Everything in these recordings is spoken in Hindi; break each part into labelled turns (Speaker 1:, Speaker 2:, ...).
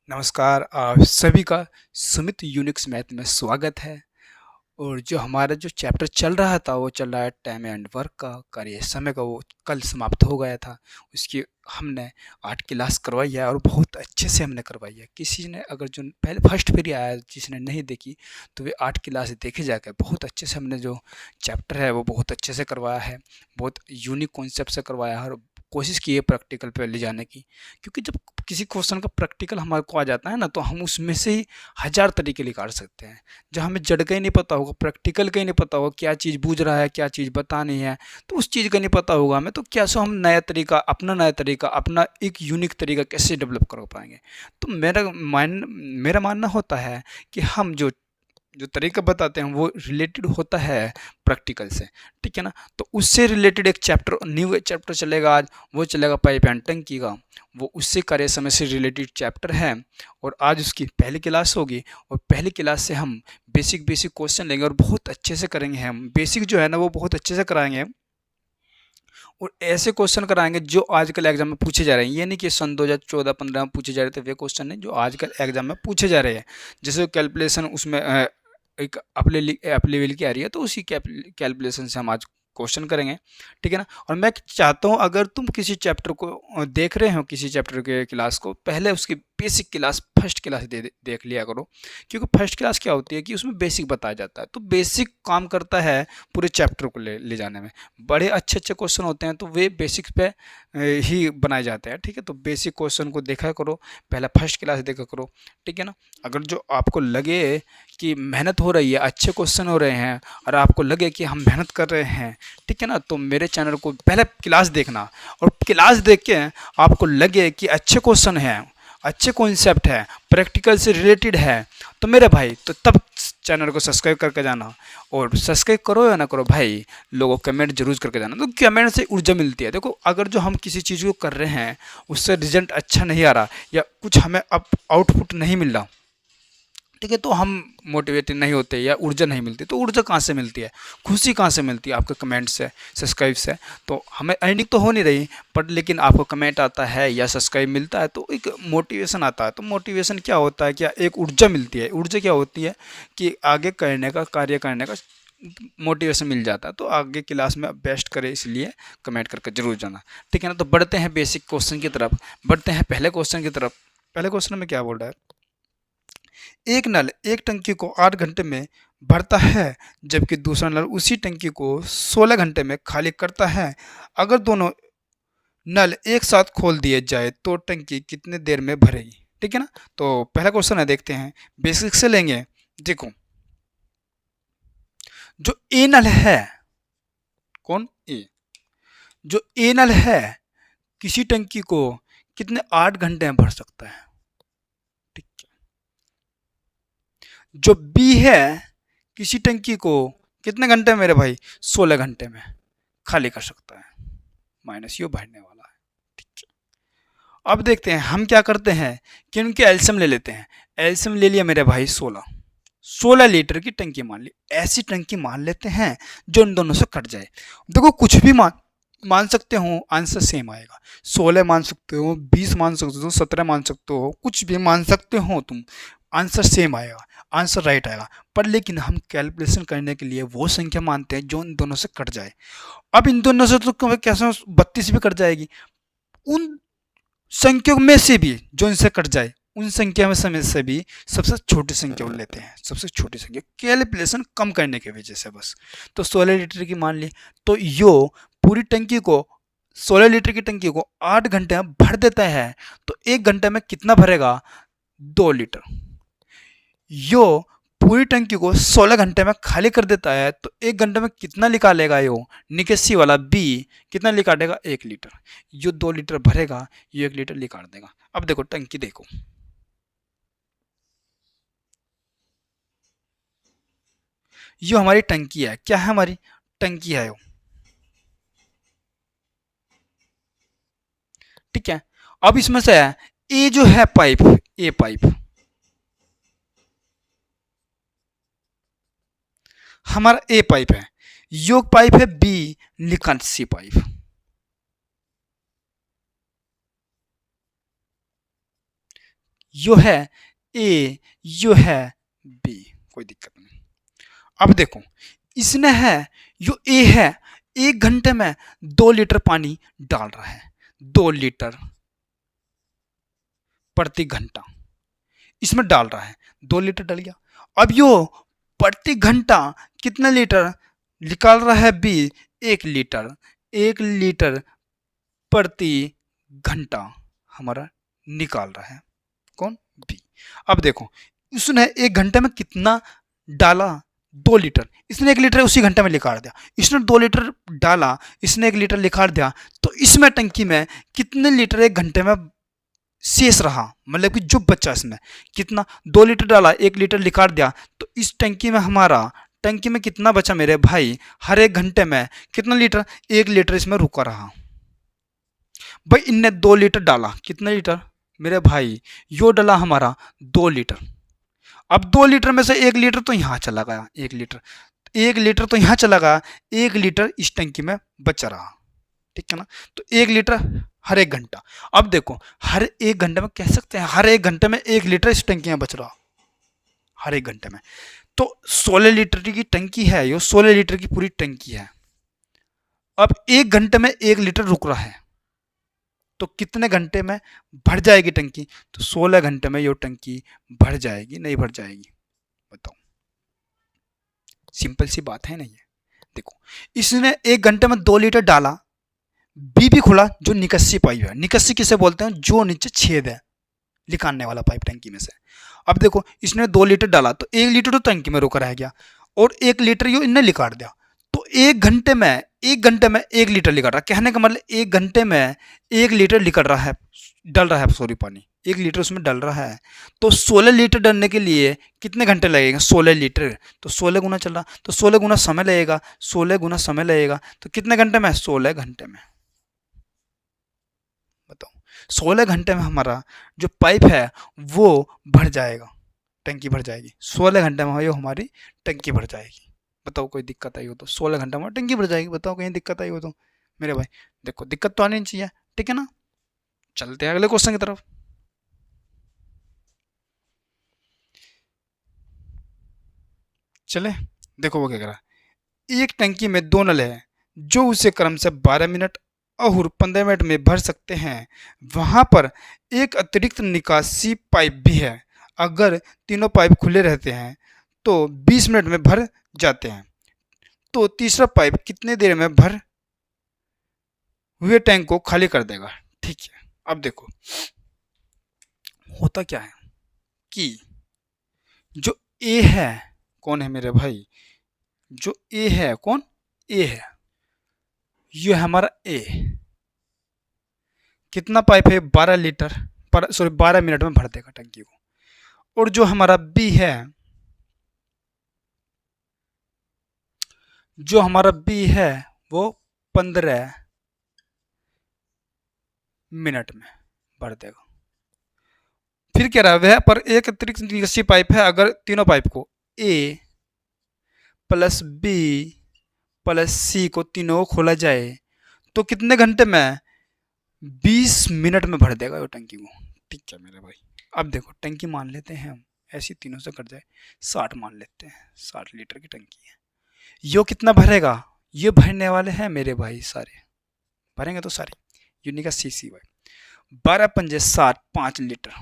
Speaker 1: नमस्कार, आप सभी का सुमित यूनिक्स मैथ में स्वागत है। और जो हमारा जो चैप्टर चल रहा था वो चल रहा है टाइम एंड वर्क का कार्य समय का। वो कल समाप्त हो गया था। उसकी हमने 8 क्लास करवाई है और बहुत अच्छे से हमने करवाई है। किसी ने अगर जो पहले फर्स्ट फेरी आया जिसने नहीं देखी तो वे 8 क्लास देखे जाकर बहुत अच्छे से हमने जो चैप्टर है वो बहुत अच्छे से करवाया है। बहुत यूनिक कॉन्सेप्ट से करवाया है और कोशिश की है प्रैक्टिकल पे ले जाने की। क्योंकि जब किसी क्वेश्चन का प्रैक्टिकल हमारे को आ जाता है ना तो हम उसमें से ही हज़ार तरीके निकाल सकते हैं। जब हमें जड़ का ही नहीं पता होगा, प्रैक्टिकल का ही नहीं पता होगा, क्या चीज़ बूझ रहा है, क्या चीज़ बतानी है, तो उस चीज़ का नहीं पता होगा हमें, तो कैसे हम नया तरीका, अपना एक यूनिक तरीका कैसे डेवलप कर पाएंगे। तो मेरा मानना होता है कि हम जो जो तरीका बताते हैं वो रिलेटेड होता है प्रैक्टिकल से। ठीक है ना। तो उससे रिलेटेड एक चैप्टर, न्यू चैप्टर चलेगा आज, वो चलेगा पाइप एंड टंकी का। वो उससे कार्य समय से रिलेटेड चैप्टर है और आज उसकी पहली क्लास होगी। और पहली क्लास से हम बेसिक बेसिक क्वेश्चन लेंगे और बहुत अच्छे से करेंगे। हम बेसिक जो है ना वो बहुत अच्छे से कराएंगे और ऐसे क्वेश्चन कराएंगे जो आजकल एग्जाम में पूछे जा रहे हैं। ये नहीं कि सन 2014-15 में पूछे जा रहे थे वे क्वेश्चन नहीं, जो आजकल एग्जाम में पूछे जा रहे हैं। जैसे कैलकुलेशन उसमें एक अपने लेवल की आ रही है, तो उसी कैलकुलेशन से हम आज क्वेश्चन करेंगे। ठीक है ना। और मैं चाहता हूँ अगर तुम किसी चैप्टर को देख रहे हो, किसी चैप्टर के क्लास को, पहले उसकी बेसिक क्लास फर्स्ट क्लास देख लिया करो। क्योंकि फर्स्ट क्लास क्या होती है कि उसमें बेसिक बताया जाता है, तो बेसिक काम करता है पूरे चैप्टर को ले जाने में। बड़े अच्छे अच्छे क्वेश्चन होते हैं तो वे बेसिक्स पे ही बनाए जाते हैं। ठीक है। तो बेसिक क्वेश्चन को देखा करो, पहले फर्स्ट क्लास देखा करो। ठीक है ना। अगर जो आपको लगे कि मेहनत हो रही है, अच्छे क्वेश्चन हो रहे हैं और आपको लगे कि हम मेहनत कर रहे हैं, ठीक है ना, तो मेरे चैनल को पहले क्लास देखना। और क्लास देख के आपको लगे कि अच्छे क्वेश्चन हैं, अच्छे कॉन्सेप्ट है, प्रैक्टिकल से रिलेटेड है, तो मेरे भाई तो तब चैनल को सब्सक्राइब करके जाना। और सब्सक्राइब करो या ना करो भाई, लोगों कमेंट जरूर करके जाना। तो कमेंट से ऊर्जा मिलती है। देखो अगर जो हम किसी चीज़ को कर रहे हैं उससे रिजल्ट अच्छा नहीं आ रहा या कुछ हमें अब आउटपुट नहीं मिल रहा, ठीक है, तो हम मोटिवेटेड नहीं होते या ऊर्जा नहीं मिलती। तो ऊर्जा कहाँ से मिलती है, खुशी कहाँ से मिलती है? आपके कमेंट से, सब्सक्राइब से। तो हमें अर्निंग तो हो नहीं रही, पर लेकिन आपको कमेंट आता है या सब्सक्राइब मिलता है तो एक मोटिवेशन आता है। तो मोटिवेशन क्या होता है, क्या एक ऊर्जा मिलती है। ऊर्जा क्या होती है कि आगे करने का, कार्य करने का मोटिवेशन मिल जाता है। तो आगे क्लास में बेस्ट करे, इसलिए कमेंट करके जरूर जाना। ठीक है ना। तो बढ़ते हैं बेसिक क्वेश्चन की तरफ, बढ़ते हैं पहले क्वेश्चन की तरफ। पहले क्वेश्चन में क्या बोल रहा है, एक नल एक टंकी को 8 घंटे में भरता है जबकि दूसरा नल उसी टंकी को 16 घंटे में खाली करता है। अगर दोनों नल एक साथ खोल दिए जाए तो टंकी कितने देर में भरेगी। ठीक है ना। तो पहला क्वेश्चन है, देखते हैं, बेसिक से लेंगे। देखो जो ए नल है, कौन ए, जो ए नल है किसी टंकी को कितने 8 घंटे में भर सकता है। ठीक है। जो बी है किसी टंकी को कितने घंटे में मेरे भाई, 16 घंटे में खाली कर सकता है। माइनस यू भरने वाला है। ठीक है। अब देखते हैं हम क्या करते हैं कि उनके एल्सियम ले लेते हैं। एल्सियम ले लिया मेरे भाई 16 लीटर की टंकी मान ली। ऐसी टंकी मान लेते हैं जो इन दोनों से कट जाए। देखो कुछ भी मान सकते हो, आंसर सेम आएगा। 16 मान सकते हो, 20 मान सकते हो, 17 मान सकते हो, कुछ भी मान सकते हो तुम, आंसर सेम आएगा, आंसर राइट आएगा। पर लेकिन हम कैलकुलेशन करने के लिए वो संख्या मानते हैं जो इन दोनों से कट जाए। अब इन दोनों से तो कैसे 32 भी कट जाएगी, उन संख्याओं में से भी जो इनसे कट जाए उन संख्या में से भी सबसे छोटी संख्या लेते हैं, सबसे छोटी संख्या, कैलकुलेशन कम करने की वजह से बस। तो 16 लीटर की मान ली, तो यो पूरी टंकी को, 16 लीटर की टंकी को 8 घंटे में भर देता है। तो 1 घंटे में कितना भरेगा, 2 लीटर। यो पूरी टंकी को 16 घंटे में खाली कर देता है तो 1 घंटे में कितना निकालेगा यो, निकासी वाला बी, कितना निकालेगा, 1 लीटर। यो 2 लीटर भरेगा, ये 1 लीटर निकाल देगा। अब देखो टंकी देखो, यो हमारी टंकी है। क्या है, हमारी टंकी है यो। ठीक है। अब इसमें से है ए जो है पाइप, ए पाइप हमारा ए पाइप है, यो पाइप है बी, निकासी पाइप। यो है ए, यो है बी, कोई दिक्कत नहीं। अब देखो इसने है, यो ए है, 1 घंटे में 2 लीटर पानी डाल रहा है, 2 लीटर प्रति घंटा इसमें डाल रहा है, 2 लीटर डल गया। अब यो प्रति घंटा कितने लीटर निकाल रहा है बी, 1 लीटर, 1 लीटर प्रति घंटा हमारा निकाल रहा है कौन, बी। अब देखो उसने 1 घंटे में कितना डाला, 2 लीटर, इसने 1 लीटर उसी घंटे में निकाल दिया, इसने 2 लीटर डाला, इसने 1 लीटर निकाल दिया, तो इसमें टंकी में कितने लीटर 1 घंटे में शेष रहा, मतलब कि जो बचा इसमें कितना, 2 लीटर डाला, 1 लीटर निकाल दिया, तो इस टंकी में हमारा, टंकी में कितना बचा मेरे भाई, हर 1 घंटे में कितना लीटर, 1 लीटर इसमें रुका रहा। भाई इनने 2 लीटर डाला, कितने लीटर मेरे भाई, यो डाला हमारा 2 लीटर। अब 2 लीटर में से 1 लीटर तो यहाँ चला गया, 1 लीटर, 1 लीटर तो यहाँ चला गया, 1 लीटर इस टंकी में बचा रहा, ठीक है ना। तो 1 लीटर हर 1 घंटा। अब देखो हर 1 घंटे में कह सकते हैं, हर 1 घंटे में 1 लीटर इस टंकी में बच रहा, हर 1 घंटे में। तो 16 लीटर की टंकी है, ये 16 लीटर की पूरी टंकी है। अब 1 घंटे में 1 लीटर रुक रहा है, तो कितने घंटे में भर जाएगी टंकी, तो 16 घंटे में ये टंकी भर जाएगी, नहीं भर जाएगी, बताओ। सिंपल सी बात है नहीं है। देखो इसने 1 घंटे में 2 लीटर डाला, बी भी खुला, जो निकस्सी पाइप है, निकस्सी किसे बोलते हैं, जो नीचे छेद है निकालने वाला पाइप टंकी में से। अब देखो इसने 2 लीटर डाला, तो 1 लीटर तो टंकी में रुका रह गया, और 1 लीटर यो इनने निकाल दिया, तो 1 घंटे में, 1 घंटे में 1 लीटर निकल रहा, कहने का मतलब 1 घंटे में 1 लीटर निकल रहा है, डल रहा है, सॉरी पानी 1 लीटर उसमें डल रहा है। तो 16 लीटर डलने के लिए कितने घंटे लगेंगे, 16 लीटर, तो 16 गुना चल रहा, तो 16 गुना समय लगेगा, 16 गुना समय लगेगा, तो कितने घंटे में, 16 घंटे में, बताओ। 16 घंटे में हमारा जो पाइप है वो भर जाएगा, टंकी भर जाएगी, 16 घंटे में ये हमारी टंकी भर जाएगी। बताओ कोई दिक्कत आई हो तो, 16 घंटे में टंकी भर जाएगी, बताओ कहीं दिक्कत आई हो तो मेरे भाई। देखो दिक्कत तो आनी नहीं चाहिए, ठीक है ना। चलते हैं अगले क्वेश्चन की तरफ। चले, देखो वो क्या कह रहा है, एक टंकी में 2 नल है जो उसे क्रम से 12 मिनट और 15 मिनट में भर सकते हैं, वहां पर एक अतिरिक्त निकासी पाइप भी है, अगर तीनों पाइप खुले रहते हैं तो 20 मिनट में भर जाते हैं, तो तीसरा पाइप कितने देर में भर हुए टैंक को खाली कर देगा, ठीक है। अब देखो होता क्या है कि जो ए है, कौन है मेरे भाई, जो ए है, कौन, ए है, ये है हमारा ए, कितना पाइप है, 12 लीटर पर, सॉरी 12 मिनट में भर देगा टंकी को। और जो हमारा बी है, जो हमारा बी है वो 15 मिनट में भर देगा। फिर क्या रहा, वह पर एक अतिरिक्त निकासी पाइप है, अगर तीनों पाइप को ए प्लस बी प्लस सी को तीनों को खोला जाए तो कितने घंटे में, 20 मिनट में भर देगा वो टंकी को, ठीक है मेरे भाई। अब देखो टंकी मान लेते हैं हम, ऐसी तीनों से कट जाए, 60 मान लेते हैं, 60 लीटर की टंकी है। यो कितना भरेगा, ये भरने वाले हैं मेरे भाई सारे, भरेंगे तो सारे, यूनिक का सीसी भाई, 12 पंजे 60, 5 लीटर,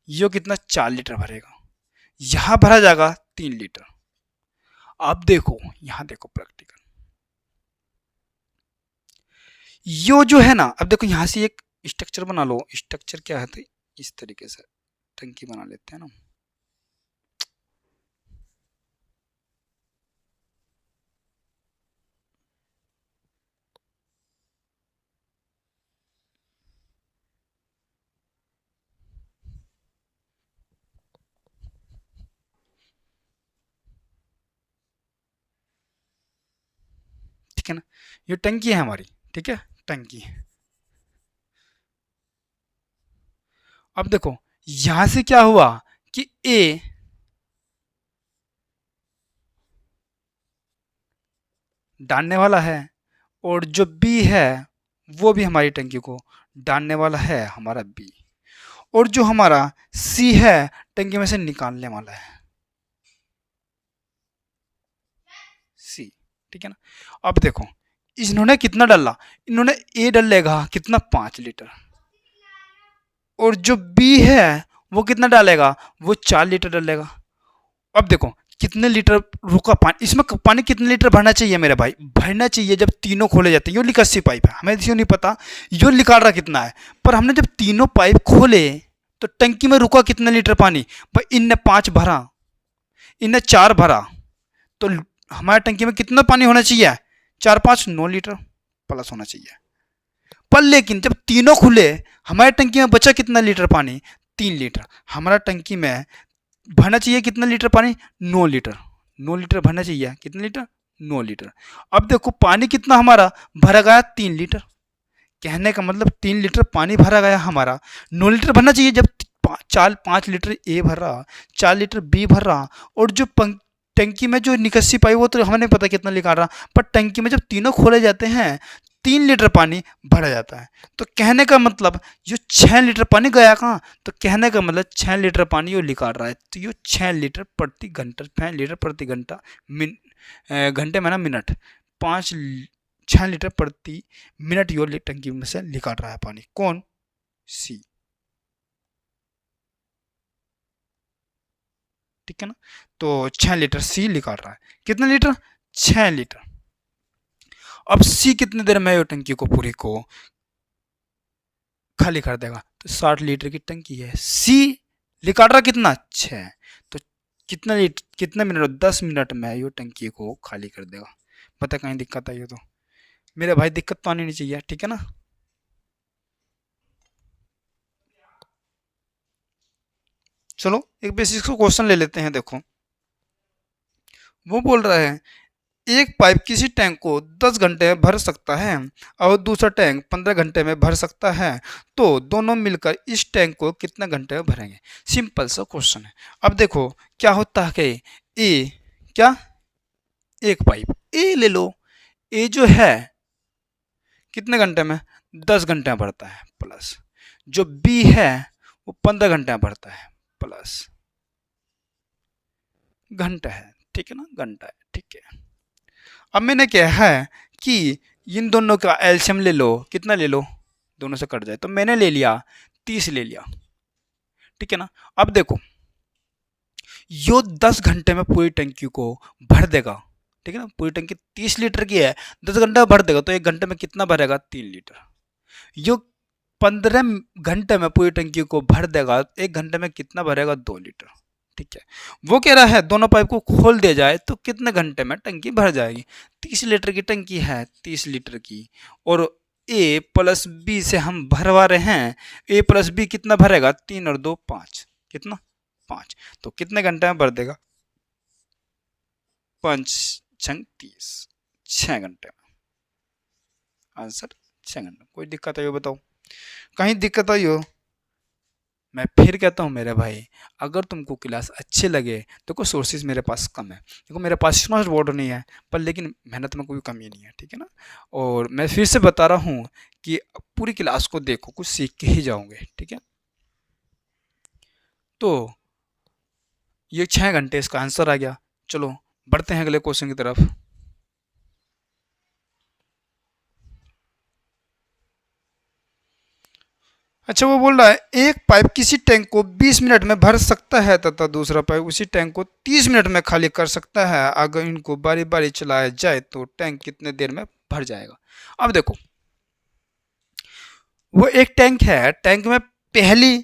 Speaker 1: यो कितना 4 लीटर भरेगा, यहां भरा जाएगा 3 लीटर। अब देखो यहां देखो प्रैक्टिकल, यो जो है ना, अब देखो यहां से एक स्ट्रक्चर बना लो, स्ट्रक्चर क्या है, तो इस तरीके से टंकी बना लेते हैं ना, ठीक है ना, ये टंकी है हमारी, ठीक है, टंकी। अब देखो यहां से क्या हुआ कि ए डालने वाला है, और जो बी है वो भी हमारी टंकी को डालने वाला है, हमारा बी। और जो हमारा सी है टंकी में से निकालने वाला है, सी। ठीक है ना। अब देखो इन्होंने कितना डाला, इन्होंने ए डालेगा कितना 5 लीटर, और जो बी है वो कितना डालेगा, वो 4 लीटर डालेगा। अब देखो कितने लीटर रुका पानी, इसमें पानी कितने लीटर भरना चाहिए मेरे भाई, भरना चाहिए जब तीनों खोले जाते हैं। यो निकासी पाइप है, हमें इसको नहीं पता यो निकाल रहा कितना है, पर हमने जब तीनों पाइप खोले तो टंकी में रुका कितने लीटर पानी, भाई इनने 5 भरा, इनने 4 भरा, तो हमारे टंकी में कितना पानी होना चाहिए, 4 5 9 लीटर प्लस होना चाहिए। पर लेकिन जब तीनों खुले हमारे टंकी में बचा कितना लीटर पानी, 3 लीटर। हमारा टंकी में भरना चाहिए कितना लीटर पानी, 9 लीटर। 9 लीटर भरना चाहिए, कितने लीटर, 9 लीटर। अब देखो पानी कितना हमारा भरा गया, 3 लीटर। कहने का मतलब 3 लीटर पानी भरा गया हमारा, 9 लीटर भरना चाहिए। जब 5 लीटर ए भर रहा, 4 लीटर बी भर रहा, और जो टंकी में जो निकासी पाई वो तो हमें नहीं पता कितना निकाल रहा, पर टंकी में जब तीनों खोले जाते हैं 3 लीटर पानी भरा जाता है। तो कहने का मतलब जो 6 लीटर पानी गया कहाँ, तो कहने का मतलब 6 लीटर पानी ये निकाल रहा है, तो ये 6 लीटर प्रति घंटा, 6 लीटर प्रति घंटा, घंटे में ना मिनट, 6 लीटर प्रति मिनट यो टंकी में से निकाल रहा है पानी। कौन, सी। ठीक है ना। तो 6 लीटर सी निकाल रहा है, कितना लीटर, 6 लीटर। अब सी कितनी देर में ये टंकी को पूरी को खाली कर देगा, तो 60 लीटर की टंकी है, सी निकाल रहा कितना, 6। तो कितना लीटर, कितने मिनट, 10 मिनट में ये टंकी को खाली कर देगा। पता कहीं दिक्कत आई हो तो मेरे भाई दिक्कत तो आनी नहीं चाहिए, ठीक है ना। चलो एक बेसिक क्वेश्चन ले लेते हैं। देखो वो बोल रहा है एक पाइप किसी टैंक को 10 घंटे में भर सकता है और दूसरा टैंक 15 घंटे में भर सकता है, तो दोनों मिलकर इस टैंक को कितने घंटे में भरेंगे। सिंपल सा क्वेश्चन है। अब देखो क्या होता है कि ए, क्या, एक पाइप ए ले लो, ए जो है कितने घंटे में, 10 घंटे में भरता है, प्लस जो बी है वो 15 घंटे में भरता है, प्लस घंटा है, ठीक है ना, घंटा है, ठीक है। अब मैंने क्या है कि इन दोनों का एलसीएम ले लो, कितना ले लो, दोनों से कट जाए, तो मैंने ले लिया 30 ले लिया, ठीक है ना। अब देखो यो 10 घंटे में पूरी टंकी को भर देगा, ठीक है ना। पूरी टंकी 30 लीटर की है, 10 घंटे में भर देगा, तो 1 घंटे में कितना भरेगा, 3 लीटर। यो 15 घंटे में पूरी टंकी को भर देगा, 1 घंटे में कितना भरेगा, 2 लीटर, ठीक है। वो कह रहा है दोनों पाइप को खोल दिया जाए तो कितने घंटे में टंकी भर जाएगी। 30 लीटर की टंकी है, 30 लीटर की, और ए प्लस बी से हम भरवा रहे हैं, ए प्लस बी कितना भरेगा, 3 और 2 5, कितना, 5। तो कितने घंटे में भर देगा, 5 छंग 30, 6 घंटे में। आंसर 6 घंटे। कोई दिक्कत है, बताओ, कहीं दिक्कत आई हो। मैं फिर कहता हूँ मेरे भाई, अगर तुमको क्लास अच्छे लगे तो कोई सोर्सेज मेरे पास कम है, देखो मेरे पास स्मार्ट बोर्ड नहीं है, पर लेकिन मेहनत में कोई कमी नहीं है, ठीक है ना। और मैं फिर से बता रहा हूँ कि पूरी क्लास को देखो, कुछ सीख के ही जाओगे, ठीक है। तो ये 6 घंटे इसका आंसर आ गया। चलो बढ़ते हैं अगले क्वेश्चन की तरफ। अच्छा वो बोल रहा है एक पाइप किसी टैंक को 20 मिनट में भर सकता है तथा दूसरा पाइप उसी टैंक को 30 मिनट में खाली कर सकता है। अगर इनको बारी बारी चलाया जाए तो टैंक कितने देर में भर जाएगा। अब देखो वो एक टैंक है, टैंक में पहली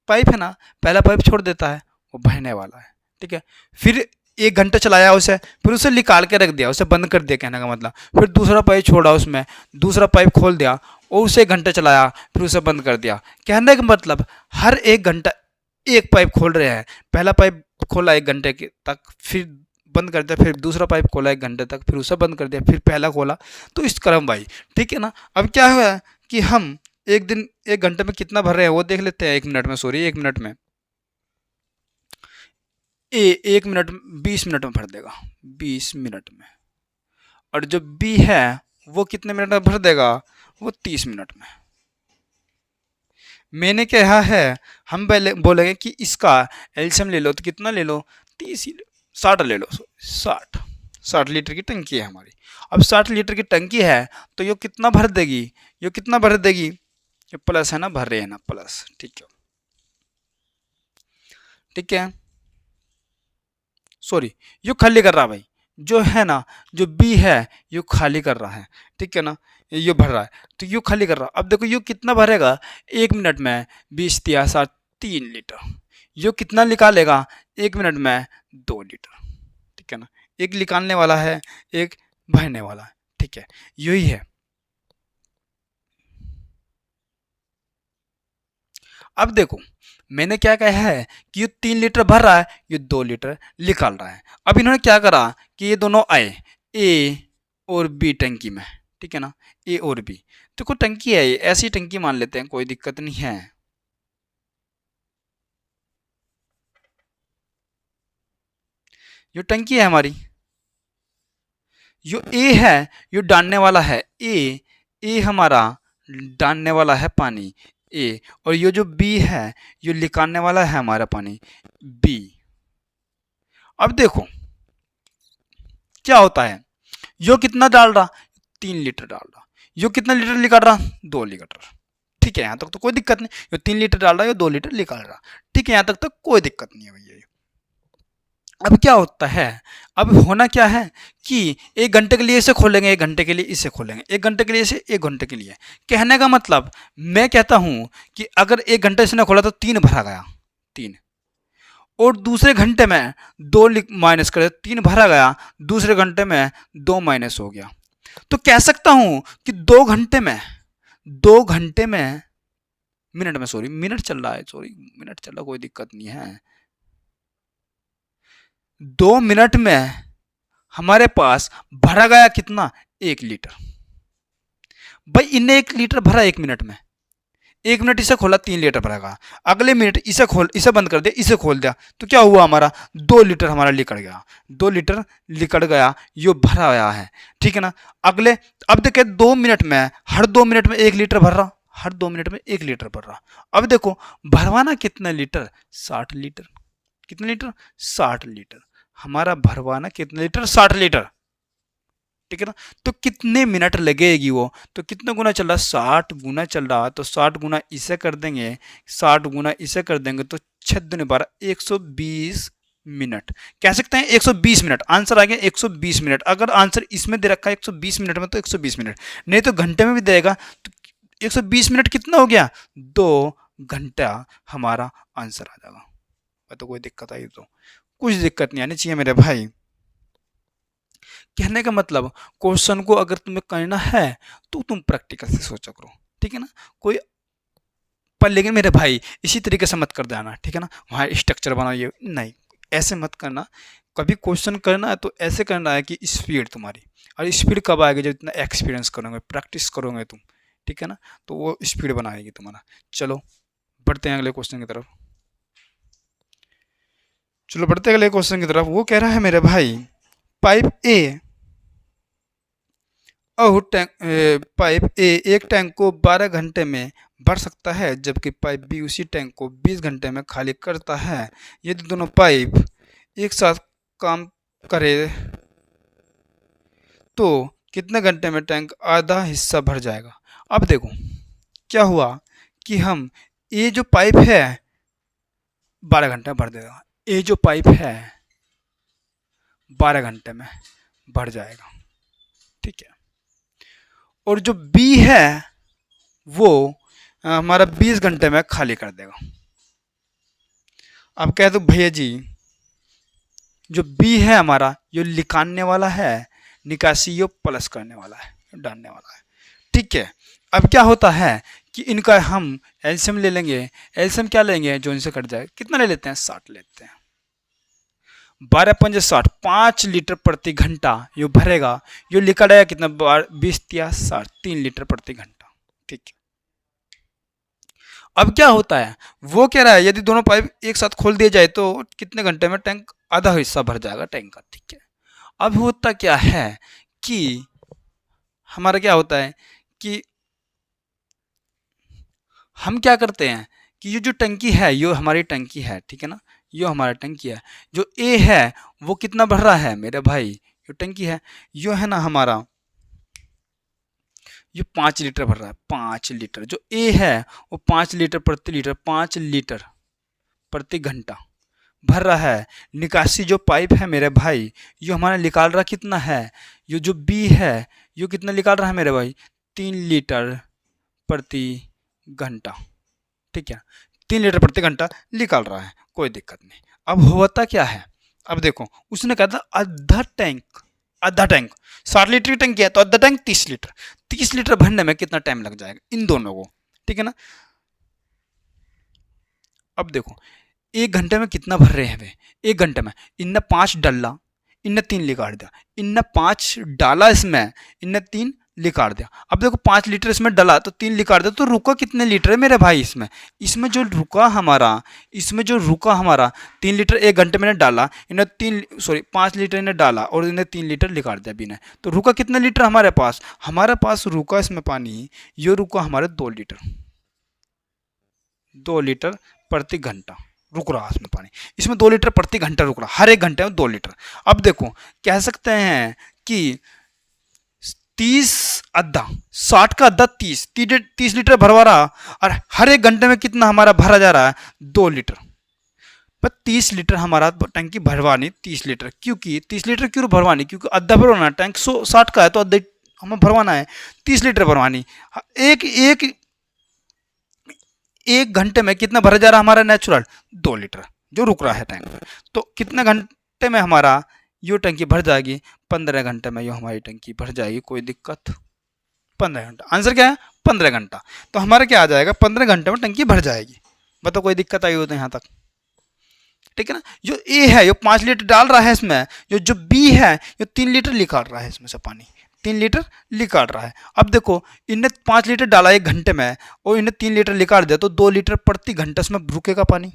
Speaker 1: पाइप है ना, पहला पाइप छोड़ देता है, वो भरने वाला है, ठीक है। फिर 1 घंटा चलाया उसे, फिर उसे निकाल के रख दिया, उसे बंद कर दिया, कहने का मतलब। फिर दूसरा पाइप छोड़ा उसमें, दूसरा पाइप खोल दिया और उसे 1 घंटा चलाया, फिर उसे बंद कर दिया। कहने का मतलब हर 1 घंटा एक पाइप खोल रहे हैं। पहला पाइप खोला 1 घंटे तक, फिर बंद कर दिया, फिर दूसरा पाइप खोला 1 घंटे तक, फिर उसे बंद कर दिया, फिर पहला खोला, तो इस क्रम भाई, ठीक है ना। अब क्या हुआ कि हम एक दिन 1 घंटे में कितना भर रहे हैं वो देख लेते हैं, 1 मिनट में, सॉरी 1 मिनट में। ए 1 मिनट 20 मिनट में भर देगा, 20 मिनट में। और जो बी है वो कितने मिनट में भर देगा, वो 30 मिनट में। मैंने कहा है, हम पहले बोलेंगे कि इसका एल्शियम ले लो तो कितना ले लो, 30 ही 60 ले लो, 60 लीटर की टंकी है हमारी। अब 60 लीटर की टंकी है तो ये कितना भर देगी, ये कितना भर देगी, ये प्लस है ना, भर रहे हैं ना प्लस, ठीक है, ठीक है, सॉरी, ये खाली कर रहा है भाई, जो है ना, जो बी है ये खाली कर रहा है, ठीक है ना, ये भर रहा है, तो ये खाली कर रहा है। अब देखो ये कितना भरेगा, 1 मिनट में 20 × 3 लीटर, ये कितना निकालेगा 1 मिनट में, 2 लीटर, ठीक है ना, एक निकालने वाला है, एक भरने वाला है, ठीक है, यही है। अब देखो मैंने क्या कहा है कि ये 3 लीटर भर रहा है, ये 2 लीटर निकाल रहा है। अब इन्होंने क्या करा कि ये दोनों आए ए और बी टंकी में, ठीक है ना, ए और बी, तो कोई टंकी है, ये ऐसी टंकी मान लेते हैं, कोई दिक्कत नहीं है। ये टंकी है हमारी, जो ए है ये डालने वाला है, ए हमारा डालने वाला है पानी ए, और ये जो बी है ये निकालने वाला है हमारा पानी बी। अब देखो क्या होता है, यो कितना डाल रहा, 3 लीटर डाल रहा, यो कितना लीटर निकाल रहा, 2 लीटर, ठीक है, यहाँ तक तो कोई दिक्कत नहीं, यो 3 लीटर डाल रहा है, यो 2 लीटर निकाल रहा, ठीक है, यहाँ तक तो कोई दिक्कत नहीं है भैया। अब क्या होता है, अब होना क्या है कि 1 घंटे के लिए इसे खोलेंगे, 1 घंटे के लिए इसे खोलेंगे, 1 घंटे के लिए इसे, 1 घंटे के लिए, कहने का मतलब मैं कहता हूं कि अगर 1 घंटे से ने खोला तो 3 भरा गया, 3, और दूसरे घंटे में 2 माइनस कर, 3 भरा गया, दूसरे घंटे में 2 माइनस हो गया, तो कह सकता हूं कि 2 घंटे में, 2 घंटे में, मिनट में, सॉरी मिनट चल रहा है, सॉरी मिनट चल रहा, कोई दिक्कत नहीं है, 2 मिनट में हमारे पास भरा गया कितना, 1 लीटर। भाई इनने 1 लीटर भरा 1 मिनट में, 1 मिनट इसे खोला, 3 लीटर भरेगा, अगले मिनट इसे खोल, इसे बंद कर दिया, इसे खोल दिया, तो क्या हुआ हमारा, 2 लीटर हमारा लिकड़ गया, 2 लीटर लिकड़ गया, ये भरा गया है, ठीक है ना। अगले, अब देखे 2 मिनट में, हर 2 मिनट में 1 लीटर भर रहा, हर 2 मिनट में 1 लीटर भर रहा। अब देखो भरवाना कितना लीटर, 60 लीटर, कितने लीटर, 60 लीटर, हमारा भरवाना कितने लीटर, 60 लीटर, ठीक है ना। तो कितने मिनट लगेगी वो, तो कितना गुना चल रहा, 60 गुना चल रहा, तो 60 गुना इसे कर देंगे, 60 गुना इसे कर देंगे, तो 6 दूनी 12, 120 मिनट, कह सकते हैं 120 मिनट, आंसर आ गया 120 मिनट। अगर आंसर इसमें दे रखा है 120 मिनट में, तो 120 मिनट, नहीं तो घंटे में भी देगा, तो 120 मिनट कितना हो गया, 2 घंटा हमारा आंसर आ जाएगा। तो कोई दिक्कत आई तो, कुछ दिक्कत नहीं आनी चाहिए मेरे भाई। कहने का मतलब क्वेश्चन को अगर तुम्हें करना है तो तुम प्रैक्टिकल से सोचा करो, ठीक है ना, कोई पर लेकिन मेरे भाई इसी तरीके से मत कर देना, ठीक है ना, वहाँ स्ट्रक्चर बनाइए, नहीं ऐसे मत करना। कभी क्वेश्चन करना है तो ऐसे करना है कि स्पीड तुम्हारी, और स्पीड कब आएगी, जब इतना एक्सपीरियंस करोगे, प्रैक्टिस करोगे तुम, ठीक है ना, तो वो स्पीड बनाएगी तुम्हारा। चलो बढ़ते हैं अगले क्वेश्चन की तरफ, चलो बढ़ते हैं अगले क्वेश्चन की तरफ। वो कह रहा है मेरे भाई, पाइप ए और पाइप ए एक टैंक को 12 घंटे में भर सकता है, जबकि पाइप बी उसी टैंक को 20 घंटे में खाली करता है। यदि दोनों पाइप एक साथ काम करे तो कितने घंटे में टैंक आधा हिस्सा भर जाएगा। अब देखो क्या हुआ कि हम, ये जो पाइप है 12 घंटे में भर देगा, ये जो पाइप है 12 घंटे में भर जाएगा, ठीक है, और जो बी है वो हमारा 20 घंटे में खाली कर देगा। अब कह दो भैया जी, जो बी है हमारा ये निकालने वाला है, निकासी ये प्लस करने वाला है, डालने वाला है, ठीक है। अब क्या होता है कि इनका हम एलसीएम ले लेंगे, एलसीएम क्या लेंगे, जो इनसे कट जाए, कितना ले लेते हैं, 60 लेते हैं, 12 पंजे 60, 5 लीटर प्रति घंटा ये भरेगा, ये लिखा है कितना, 20 × 3 लीटर प्रति घंटा, ठीक है। अब क्या होता है, वो कह रहा है यदि दोनों पाइप एक साथ खोल दिए जाए तो कितने घंटे में टैंक आधा हिस्सा भर जाएगा टैंक का, ठीक है। अब होता क्या है कि हमारा क्या होता है कि हम क्या करते हैं कि ये जो टंकी है, ये हमारी टंकी है, ठीक है ना, ये हमारा टंकी है। जो ए है वो कितना भर रहा है मेरे भाई, ये टंकी है, ये है ना हमारा, ये 5 लीटर भर रहा है, 5 लीटर। जो ए है वो 5 लीटर प्रति लीटर, 5 लीटर प्रति घंटा भर रहा है। निकासी जो पाइप है मेरे भाई, ये हमारा निकाल रहा कितना है, ये जो बी है ये कितना निकाल रहा है मेरे भाई, 3 लीटर प्रति घंटा, ठीक है, 3 लीटर प्रति घंटा निकाल रहा है, कोई दिक्कत नहीं। अब होता क्या है, अब देखो उसने कहा था आधा टैंक 60 लीटर की टैंक है तो आधा टैंक 30 लीटर, 30 लीटर भरने में कितना टाइम लग जाएगा इन दोनों को, ठीक है ना। अब देखो 1 घंटे में कितना भर रहे हैं वे, 1 घंटे में इनने 5 डाला, इनने 3 निकाल दिया, इनने 5 डाला इसमें, इनने 3 निकाल दिया। अब देखो 5 लीटर इसमें डाला तो 3 निकाल दिया, तो रुका कितने लीटर है मेरे भाई इसमें, इसमें जो रुका हमारा, 3 लीटर 1 घंटे में डाला, इन्हें 5 लीटर इन्हें डाला और इन्हें 3 लीटर निकाल दिया बिना, तो रुका कितने लीटर हमारे पास रुका इसमें पानी, ये रुका हमारे 2 लीटर, 2 लीटर प्रति घंटा रुक रहा है इसमें पानी, इसमें 2 लीटर प्रति घंटा रुक रहा, हर 1 घंटे में 2 लीटर। अब देखो कह सकते हैं कि 30 अद्धा 60 का अद्धा 30 लीटर भरवा रहा, और हर 1 घंटे में कितना हमारा भरा जा रहा है, 2 लीटर। पर 30 लीटर हमारा टंकी भरवानी, 30 लीटर, क्योंकि 30 लीटर क्यों भरवानी, क्योंकि अद्धा भरवाना, टैंक 60 का है तो अद्धा हमें भरवाना है, 30 लीटर भरवानी। एक एक 1 घंटे में कितना भरा जा रहा है हमारा नेचुरल, 2 लीटर जो रुक रहा है टैंक। तो कितने घंटे में हमारा ये टंकी भर जाएगी, 15 घंटे में ये हमारी टंकी भर जाएगी, कोई दिक्कत, 15 घंटा, आंसर क्या है 15 घंटा। तो हमारा क्या आ जाएगा, 15 घंटे में टंकी भर जाएगी। बताओ कोई दिक्कत आई हो तो यहाँ तक, ठीक है ना। जो ए है ये 5 लीटर डाल रहा है इसमें, जो बी है ये 3 लीटर निकाल रहा है इसमें से पानी, 3 लीटर निकाल रहा है। अब देखो इनने 5 लीटर डाला 1 घंटे में और इन्हें 3 लीटर निकाल दिया, तो 2 लीटर प्रति घंटा इसमें रुकेगा पानी,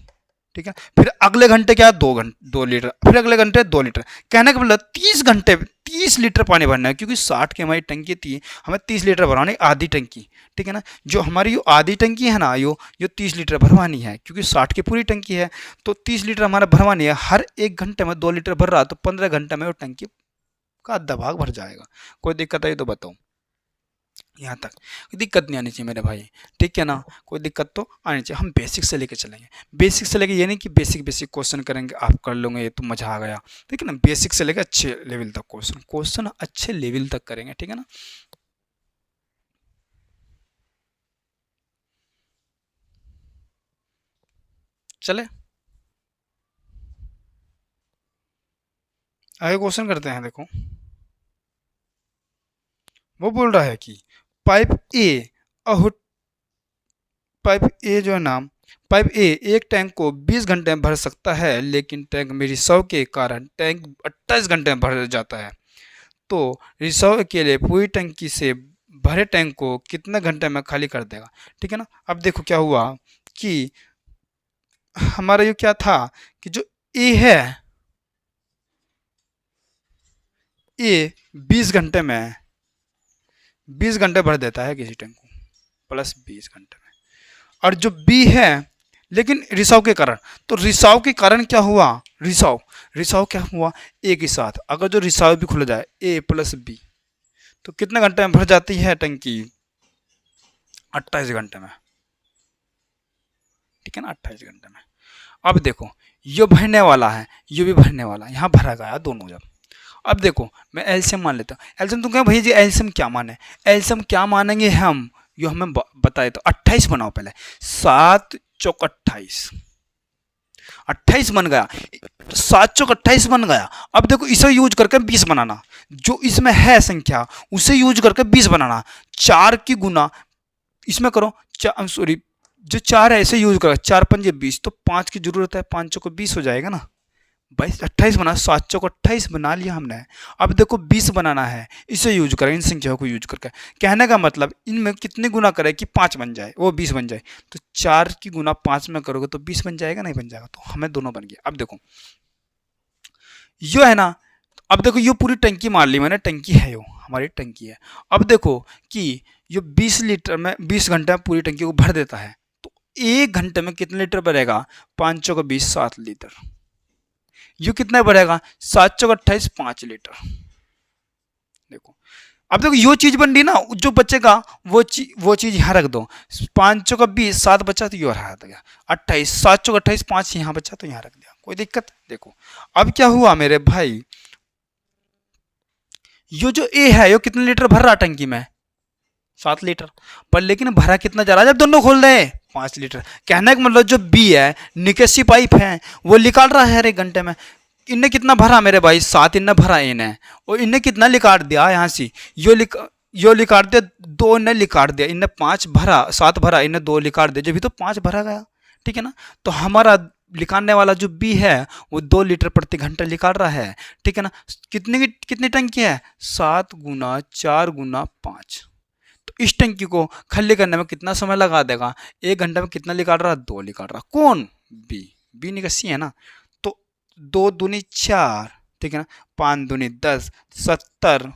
Speaker 1: ठीक है। फिर अगले घंटे क्या, 2 लीटर, फिर अगले घंटे 2 लीटर। कहने का मतलब 30 घंटे 30 लीटर पानी भरना है, क्योंकि 60 की हमारी टंकी थी, हमें 30 लीटर भरवानी, आधी टंकी, ठीक है ना। जो हमारी यो आधी टंकी है ना, यो 30 लीटर भरवानी है, क्योंकि 60 की पूरी टंकी है, तो 30 लीटर हमारा भरवानी है। हर 1 घंटे में 2 लीटर भर रहा, तो 15 घंटे में वो टंकी का आधा भाग भर जाएगा। कोई दिक्कत आई तो बताओ, यहाँ तक दिक्कत नहीं आनी चाहिए मेरे भाई, ठीक है ना। कोई दिक्कत तो आनी चाहिए, हम बेसिक से लेके चलेंगे, बेसिक से लेके, ये नहीं कि बेसिक क्वेश्चन करेंगे आप कर लोगे ये तो मजा आ गया, ठीक है ना। बेसिक से लेके अच्छे लेवल तक क्वेश्चन अच्छे लेवल तक करेंगे, ठीक है ना। चले आगे क्वेश्चन करते हैं। देखो वो बोल रहा है कि पाइप ए जो है ना, पाइप ए एक टैंक को 20 घंटे में भर सकता है, लेकिन टैंक में रिसाव के कारण टैंक 28 घंटे में भर जाता है। तो रिसाव के लिए पूरी टंकी से भरे टैंक को कितने घंटे में खाली कर देगा, ठीक है ना। अब देखो क्या हुआ कि हमारा ये क्या था कि जो ए है, ए 20 घंटे में 20 घंटे भर देता है किसी टैंक को, प्लस 20 घंटे में। और जो बी है, लेकिन रिसाव के कारण, तो रिसाव के कारण क्या हुआ, रिसाव क्या हुआ, ए के साथ अगर जो रिसाव भी खुल जाए, ए प्लस बी, तो कितने घंटे में भर जाती है टंकी, 28 घंटे में, ठीक है ना, 28 घंटे में। अब देखो ये भरने वाला है, ये भी भरने वाला है, यहाँ भरा गया दोनों जब। अब देखो मैं एलसीएम मान लेता हूँ, एलसीएम तुम कहें भैया जी एलसीएम क्या माने, एलसीएम क्या मानेंगे हम, यो हमें बताए तो 28 बनाओ पहले, 7 चौक 28, 28 बन गया, 7 चौक 28 बन गया। अब देखो इसे यूज करके 20 बनाना, जो इसमें है संख्या उसे यूज करके 20 बनाना, 4 की गुना इसमें करो, सॉरी जो 4 है इसे यूज करो, 4 पंजे 20, तो 5 की जरूरत है, 5 चौक 20 हो जाएगा ना, 28 बना, 7 चौक 28 बना लिया हमने। अब देखो 20 बनाना है, इसे यूज करें, इन संख्याओं को यूज करके। कहने का मतलब इनमें कितने गुना करें कि 5 बन जाए, वो 20 बन जाए, तो 4 की गुना 5 में करोगे तो 20 बन जाएगा, नहीं बन जाएगा, तो हमें दोनों बन गया। अब देखो यो है ना, अब देखो ये पूरी टंकी मान ली मैंने, टंकी है यो हमारी टंकी है। अब देखो कि ये 20 लीटर में 20 घंटे में पूरी टंकी को भर देता है, 1 घंटे में कितने लीटर भरेगा? 5 चौका 20, 7 लीटर। यू कितना भरेगा? 7 चौका 28, 5 लीटर। देखो अब देखो यो चीज बन रही ना, जो बचेगा वो चीज यहाँ रख दो। 5 चौका 20, 7 बचा तो यो रहा गया 28, 7 चौका 28, 5 यहाँ बचा तो यहाँ रख दिया, कोई दिक्कत? देखो अब क्या हुआ मेरे भाई, यो जो ए है यो कितने लीटर भर रहा टंकी में? 7 लीटर। पर लेकिन भरा कितना जा रहा है जब दोनों खोल रहे हैं? 5 लीटर। कहने का मतलब जो बी है, निकासी पाइप है, वो निकाल रहा है हर 1 घंटे में। इनने कितना भरा मेरे भाई? 7 इनने भरा इन्हें, और इनने कितना लिकाट दिया यहाँ से? यो लिकाट दिया 2, इनने लिकाट दिया, इनने 5 भरा, 7 भरा, इनने 2 लिकाट दिया, जब भी तो 5 भरा गया। ठीक है ना? तो हमारा लिखाने वाला जो बी है वो 2 लीटर प्रति घंटा निकाल रहा है। ठीक है ना? कितनी टंकी है? 7 गुना 4 गुना 5। तो इस टंकी को खाली करने में कितना समय लगा देगा? 1 घंटे में कितना निकाल रहा? 2 निकाल रहा। कौन? बी निकासी है ना। तो 2 दूनी 4, ठीक है ना, 5 दूनी 10, 70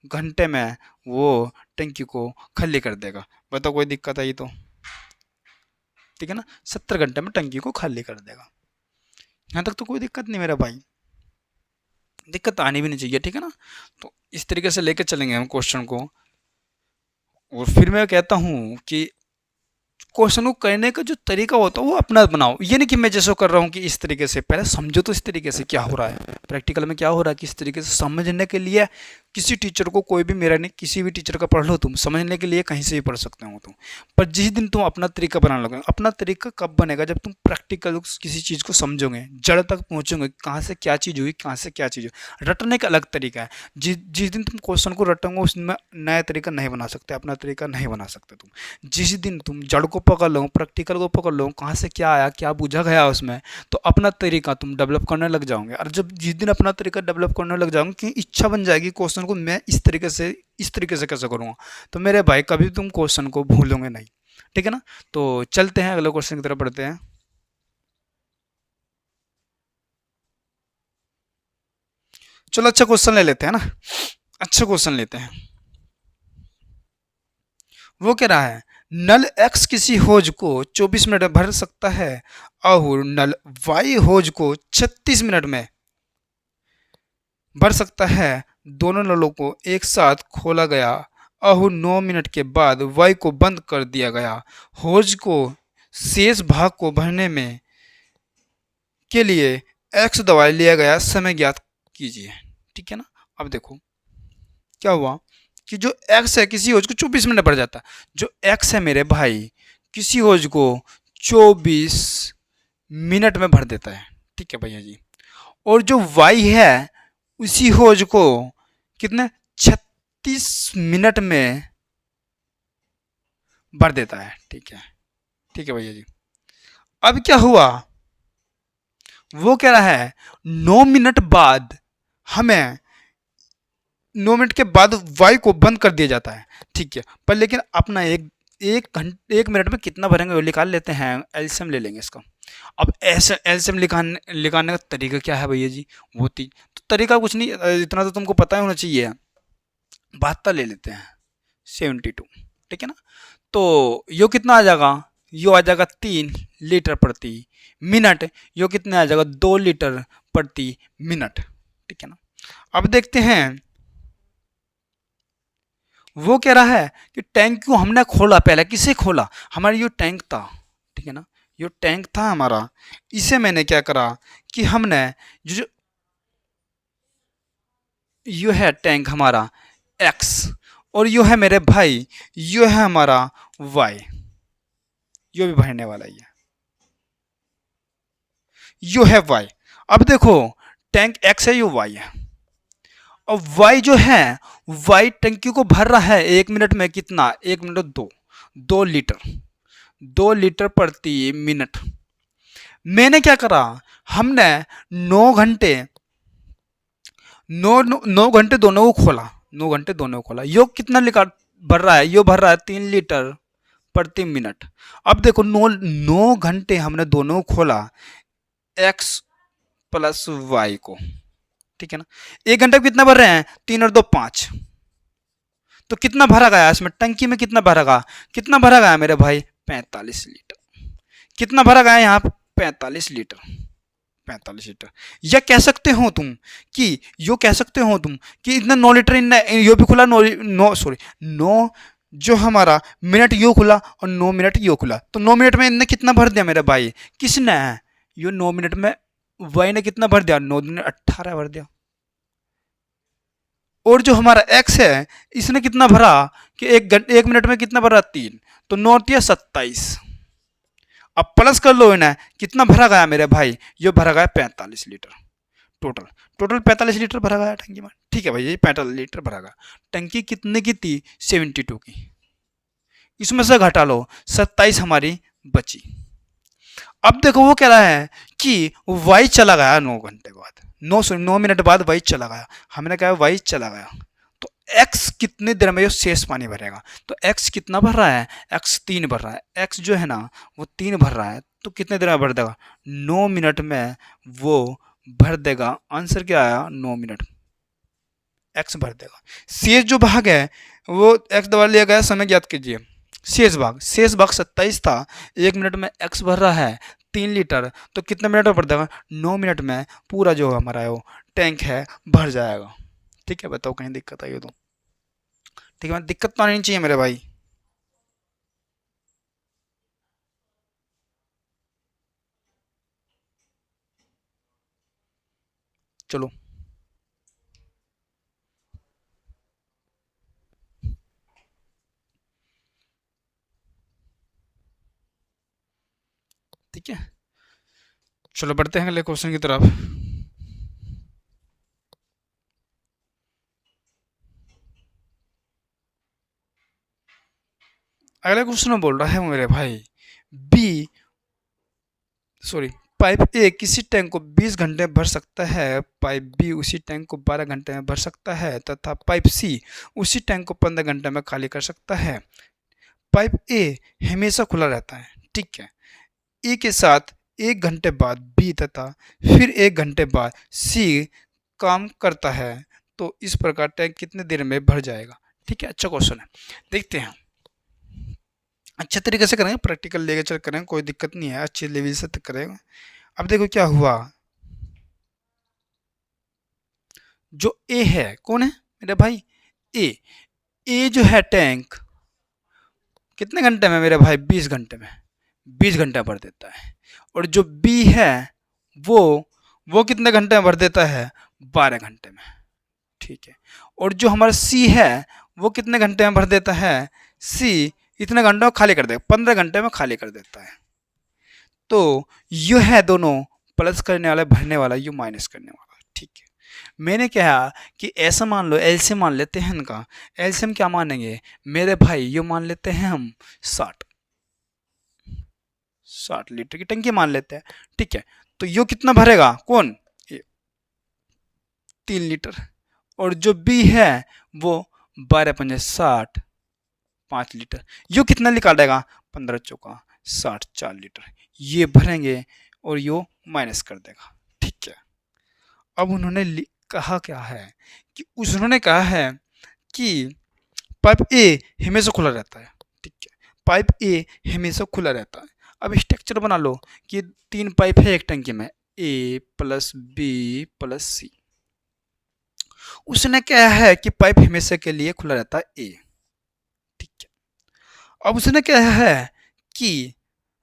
Speaker 1: घंटे में वो टंकी को खाली कर देगा। बताओ कोई दिक्कत आई तो? ठीक है ना, 70 घंटे में टंकी को खाली कर देगा। यहाँ तक तो कोई दिक्कत नहीं मेरा भाई, दिक्कत आनी भी नहीं चाहिए। ठीक है ना? तो इस तरीके से लेकर चलेंगे हम क्वेश्चन को। और फिर मैं कहता हूँ कि क्वेश्चन को करने का जो तरीका होता है वो अपना बनाओ। ये नहीं कि मैं जैसे कर रहा हूँ कि इस तरीके से, पहले समझो तो इस तरीके से क्या हो रहा है, प्रैक्टिकल में क्या हो रहा है, किस तरीके से समझने के लिए किसी टीचर को, कोई भी मेरा नहीं, किसी भी टीचर का पढ़ लो तुम, समझने के लिए कहीं से भी पढ़ सकते हो तुम। पर जिस दिन तुम अपना तरीका बनाने लगोगे, अपना तरीका कब बनेगा? जब तुम प्रैक्टिकल किसी चीज़ को समझोगे, जड़ तक पहुँचोगे, कहाँ से क्या चीज़ हुई, कहाँ से क्या चीज़ हुई। रटने का अलग तरीका है। जिस दिन तुम क्वेश्चन को रटोगे उसमें नया तरीका नहीं बना सकते, अपना तरीका नहीं बना सकते तुम। जिस दिन तुम जड़ को पकड़ लो, प्रैक्टिकल को पकड़ लो, कहाँ से क्या आया, क्या पूछा गया उसमें, तो अपना तरीका तुम डेवलप करने लग जाओगे। और जब जिस दिन अपना तरीका डेवलप करने लग जाओगे कि इच्छा बन जाएगी क्वेश्चन को मैं इस तरीके से कैसे करूँगा, तो मेरे भाई कभी तुम क्वेश्चन को भूलोगे नहीं। ठीक है ना? तो चलते हैं अगले क्वेश्चन की तरफ बढ़ते हैं। चलो अच्छा क्वेश्चन ले लेते हैं ना, अच्छा क्वेश्चन लेते हैं। वो कह रहा है नल एक्स किसी होज को 24 मिनट में भर सकता है और नल वाई होज को 36 मिनट में भर सकता है। दोनों नलों को एक साथ खोला गया और 9 मिनट के बाद वाई को बंद कर दिया गया। होज को शेष भाग को भरने में के लिए एक्स दवाई लिया गया समय ज्ञात कीजिए। ठीक है ना? अब देखो क्या हुआ कि जो एक्स है किसी होज को 24 मिनट भर जाता है। जो एक्स है मेरे भाई किसी होज को 24 मिनट में भर देता है। ठीक है भैया जी। और जो वाई है उसी होज को कितने 36 मिनट में भर देता है। ठीक है भैया जी। अब क्या हुआ, वो कह रहा है 9 मिनट बाद हमें 9 मिनट के बाद वाई को बंद कर दिया जाता है। ठीक है, पर लेकिन अपना एक मिनट में कितना भरेंगे वो निकाल लेते हैं, एलसीएम ले लेंगे इसका। अब ऐसे एलसीएम निकालने का तरीका क्या है भैया जी? वो तो तरीका कुछ नहीं, इतना तो तुमको पता ही होना चाहिए। 72 ले लेते हैं, 72। ठीक है ना? तो यो कितना आ जाएगा? यो आ जाएगा 3 लीटर प्रति मिनट। यो कितना आ जाएगा? 2 लीटर प्रति मिनट। ठीक है ना? अब देखते हैं, वो कह रहा है कि टैंक को हमने खोला, पहले किसे खोला? हमारा यो टैंक था। ठीक है ना? यो टैंक था हमारा, इसे मैंने क्या करा कि हमने जो यो है टैंक हमारा एक्स, और यो है मेरे भाई यो है हमारा वाई, यो भी भरने वाला ही है, यो है वाई। अब देखो टैंक एक्स है, यो वाई है, और वाई जो है वाई टंकी को भर रहा है 1 मिनट में कितना? 1 मिनट 2 लीटर, 2 लीटर प्रति मिनट। मैंने क्या करा, हमने 9 घंटे 9 घंटे दोनों को खोला, 9 घंटे दोनों को खोला। यो कितना लिखा भर रहा है? यो भर रहा है 3 लीटर प्रति मिनट। अब देखो 9 घंटे हमने दोनों को खोला एक्स प्लस वाई को। ठीक है ना? 1 घंटे कितना भर रहे हैं? 3 और 2 5। तो कितना भरा गया इसमें? टंकी में कितना भरा गया? कितना भरा गया मेरे भाई? 45 लीटर। कितना भरा गया यहाँ पे? 45 लीटर। 45 लीटर। या कह सकते हो तुम कि यो कह सकते हो तुम कि इतना 9 लीटर यो भी खुला, नो सॉरी 9 जो हमारा मिनट यो खुला और 9 मिनट यो खुला, तो 9 मिनट में इनने कितना भर दिया मेरे भाई? किसने? यो 9 मिनट में वाई ने कितना भर दिया? 9 दूनी 18 भर दिया। और जो हमारा एक्स है इसने कितना भरा कि 1 मिनट में कितना भरा? 3। तो 9 × 27। अब प्लस कर लो इन्हें, कितना भरा गया मेरे भाई? ये भरा गया 45 लीटर टोटल। टोटल 45 लीटर भरा गया टंकी में। ठीक है भाई, ये 45 लीटर भरा गया। टंकी कितने की थी? 72 की। इसमें से घटा लो, 27 हमारी बची। अब देखो वो कह रहा है कि वाई चला गया 9 घंटे बाद, 9 मिनट बाद वाई चला गया। हमने कहा वाई चला गया, तो एक्स कितने देर में ये शेष पानी भरेगा? तो एक्स कितना भर रहा है? एक्स 3 भर रहा है। एक्स जो है ना वो 3 भर रहा है, तो कितने देर में भर देगा? 9 मिनट में वो भर देगा। आंसर क्या आया? 9 मिनट एक्स भर देगा। शेष जो भाग है वो एक्स द्वारा लिया गया समय ज्ञात कीजिए। शेष भाग 27 था। 1 मिनट में एक्स भर रहा है 3 लीटर, तो कितने मिनट में भर देगा? 9 मिनट में पूरा जो हमारा है वो टैंक है भर जाएगा। ठीक है, बताओ कहीं दिक्कत आई हो तो? ठीक है, दिक्कत तो आनी चाहिए मेरे भाई। चलो ठीक है, चलो बढ़ते हैं अगले क्वेश्चन की तरफ। अगला क्वेश्चन में बोल रहा है मेरे भाई, बी सॉरी पाइप ए किसी टैंक को 20 घंटे में भर सकता है, पाइप बी उसी टैंक को 12 घंटे में भर सकता है, तथा पाइप सी उसी टैंक को 15 घंटे में खाली कर सकता है। पाइप ए हमेशा खुला रहता है। ठीक है, ए के साथ 1 घंटे बाद बी तथा फिर 1 घंटे बाद सी काम करता है, तो इस प्रकार टैंक कितने देर में भर जाएगा? ठीक है, अच्छा क्वेश्चन है, देखते हैं। अच्छे तरीके से करेंगे, प्रैक्टिकल लेके चल करेंगे, कोई दिक्कत नहीं है, अच्छे लेवल से करेंगे। अब देखो क्या हुआ। जो ए है, कौन है मेरे भाई? ए। ए जो है टैंक कितने घंटे में मेरे भाई? 20 घंटे में। 20 घंटे भर देता है। और जो बी है वो वो कितने घंटे में भर देता है? 12 घंटे में। ठीक है, और जो हमारा सी है वो कितने घंटे में भर देता है? सी इतने घंटे में खाली कर देगा, 15 घंटे में खाली कर देता है। तो यू है दोनों प्लस करने वाला, भरने वाला, यू माइनस करने वाला। ठीक है, मैंने कहा कि ऐसा मान लो, एलसीएम मान लेते हैं इनका। एलसीएम क्या मानेंगे मेरे भाई? यू मान लेते हैं हम 60 लीटर की टंकी मान लेते हैं। ठीक है, तो यू कितना भरेगा? कौन? 3 लीटर। और जो बी है वो 12×5 = 60, 5 लीटर। यू कितना निकालेगा? 15×4 = 60, 4 लीटर। ये भरेंगे और यो माइनस कर देगा। ठीक है, अब उन्होंने कहा क्या है कि उन्होंने कहा है कि पाइप ए हमेशा खुला रहता है। ठीक है, पाइप ए हमेशा खुला रहता है। अब स्ट्रक्चर बना लो कि 3 पाइप है एक टंकी में, ए प्लस बी प्लस सी। उसने क्या है कि पाइप हमेशा के लिए खुला रहता है ए। ठीक है, अब उसने क्या है कि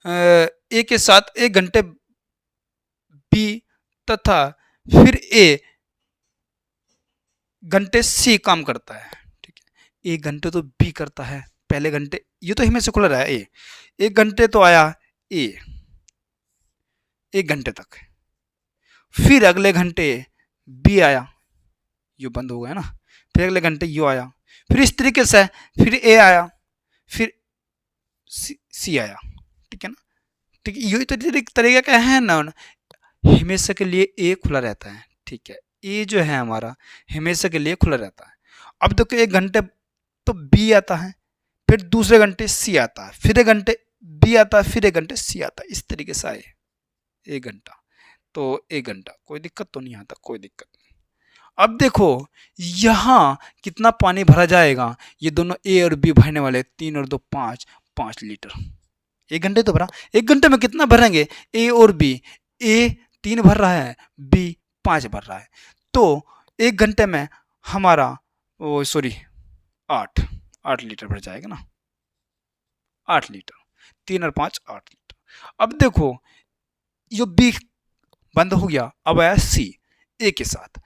Speaker 1: ए के साथ 1 घंटे बी तथा फिर ए घंटे सी काम करता है। ठीक है, 1 घंटे तो बी करता है पहले घंटे, ये तो हमेशा खुला रहा है ए। 1 घंटे तो आया ए 1 घंटे तक, फिर अगले घंटे बी आया, यू बंद हो गया ना, फिर अगले घंटे यू आया, फिर इस तरीके से फिर ए आया, फिर सी आया। ठीक है ना? ठीक है, यही तो तरीका क्या है ना, हमेशा के लिए ए खुला रहता है। ठीक है, ए जो है हमारा हमेशा के लिए खुला रहता है। अब देखो 1 घंटे तो बी आता है, फिर दूसरे घंटे सी आता है, फिर 1 घंटे बी आता है, फिर 1 घंटे सी आता है, इस तरीके से आए 1 घंटा। तो 1 घंटा कोई दिक्कत तो नहीं आता, कोई दिक्कत नहीं। अब देखो यहाँ कितना पानी भरा जाएगा? ये दोनों ए और बी भरने वाले, 3 और 2 5, 5 लीटर। 1 घंटे तो भरा। 1 घंटे में कितना भरेंगे, ए और बी। ए 3 भर रहा है, बी 5 भर रहा है। तो 1 घंटे में हमारा वो सॉरी 8 लीटर भर जाएगा ना, 8 लीटर। 3 और 5 8 लीटर। अब देखो ये बी बंद हो गया, अब आया सी ए के साथ।